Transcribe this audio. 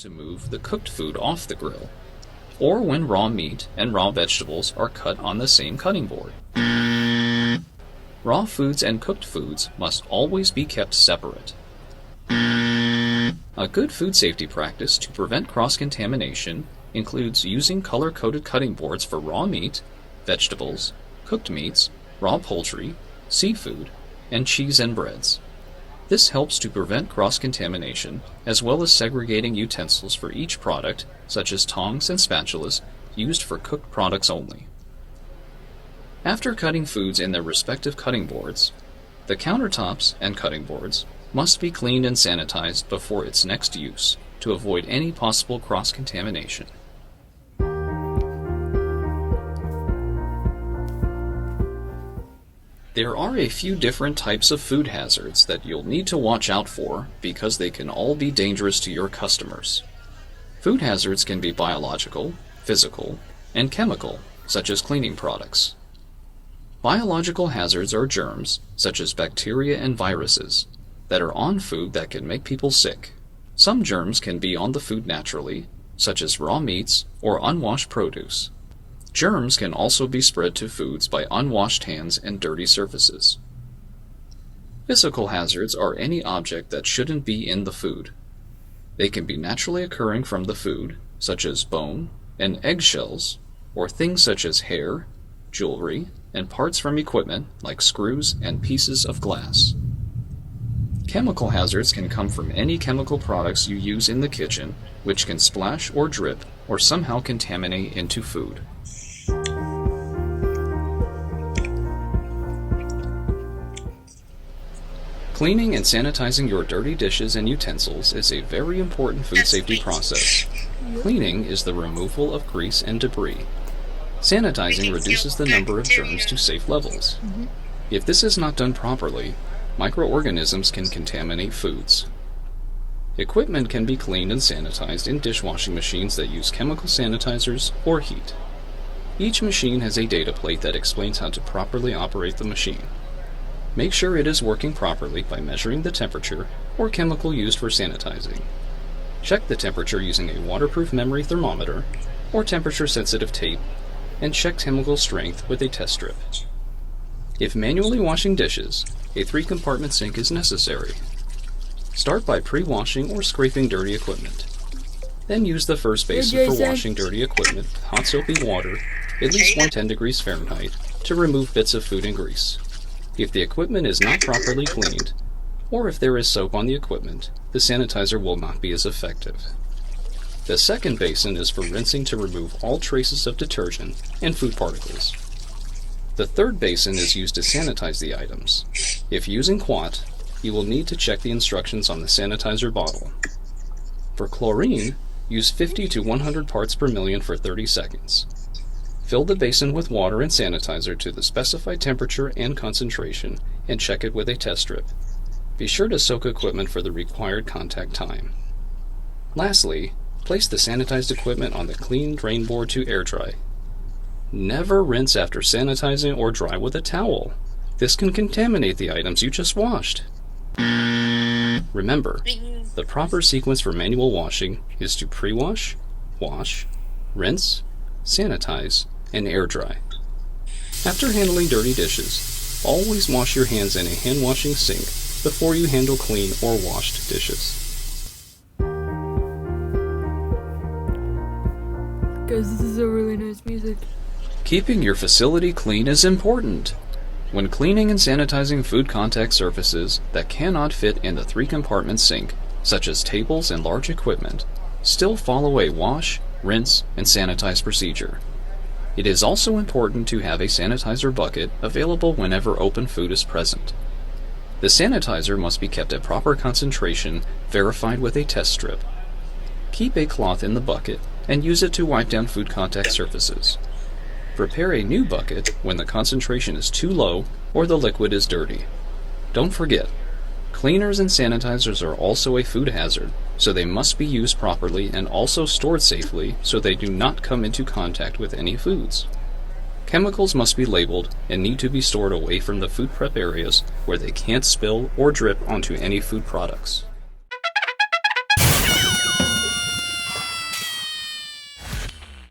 to move the cooked food off the grill, or when raw meat and raw vegetables are cut on the same cutting board. Raw foods and cooked foods must always be kept separate. A good food safety practice to prevent cross-contamination includes using color-coded cutting boards for raw meat, vegetables, cooked meats, raw poultry, seafood, and cheese and breads. This helps to prevent cross-contamination, as well as segregating utensils for each product, such as tongs and spatulas, used for cooked products only. After cutting foods in their respective cutting boards, the countertops and cutting boards must be cleaned and sanitized before its next use to avoid any possible cross-contamination. There are a few different types of food hazards that you'll need to watch out for because they can all be dangerous to your customers. Food hazards can be biological, physical, and chemical, such as cleaning products. Biological hazards are germs, such as bacteria and viruses, that are on food that can make people sick. Some germs can be on the food naturally, such as raw meats or unwashed produce. Germs can also be spread to foods by unwashed hands and dirty surfaces. Physical hazards are any object that shouldn't be in the food. They can be naturally occurring from the food, such as bone and eggshells, or things such as hair, jewelry, and parts from equipment like screws and pieces of glass. Chemical hazards can come from any chemical products you use in the kitchen, which can splash or drip or somehow contaminate into food. Cleaning and sanitizing your dirty dishes and utensils is a very important food safety process. Cleaning is the removal of grease and debris. Sanitizing reduces the number of germs to safe levels. If this is not done properly, microorganisms can contaminate foods. Equipment can be cleaned and sanitized in dishwashing machines that use chemical sanitizers or heat. Each machine has a data plate that explains how to properly operate the machine. Make sure it is working properly by measuring the temperature or chemical used for sanitizing. Check the temperature using a waterproof memory thermometer or temperature-sensitive tape, and check chemical strength with a test strip. If manually washing dishes, a 3-compartment sink is necessary. Start by pre-washing or scraping dirty equipment. Then use the first basin for washing dirty equipment with hot soapy water, at least 110 degrees Fahrenheit, to remove bits of food and grease. If the equipment is not properly cleaned, or if there is soap on the equipment, the sanitizer will not be as effective. The second basin is for rinsing to remove all traces of detergent and food particles. The third basin is used to sanitize the items. If using Quat, you will need to check the instructions on the sanitizer bottle. For chlorine, use 50 to 100 parts per million for 30 seconds. Fill the basin with water and sanitizer to the specified temperature and concentration, and check it with a test strip. Be sure to soak equipment for the required contact time. Lastly, place the sanitized equipment on the clean drain board to air dry. Never rinse after sanitizing or dry with a towel. This can contaminate the items you just washed. Remember, the proper sequence for manual washing is to pre-wash, wash, rinse, sanitize, and air dry. After handling dirty dishes, always wash your hands in a hand-washing sink before you handle clean or washed dishes. Guys, this is a really nice music. Keeping your facility clean is important. When cleaning and sanitizing food contact surfaces that cannot fit in the 3-compartment sink, such as tables and large equipment, still follow a wash, rinse, and sanitize procedure. It is also important to have a sanitizer bucket available whenever open food is present. The sanitizer must be kept at proper concentration, verified with a test strip. Keep a cloth in the bucket and use it to wipe down food contact surfaces. Prepare a new bucket when the concentration is too low or the liquid is dirty. Don't forget, cleaners and sanitizers are also a food hazard, so they must be used properly and also stored safely so they do not come into contact with any foods. Chemicals must be labeled and need to be stored away from the food prep areas where they can't spill or drip onto any food products.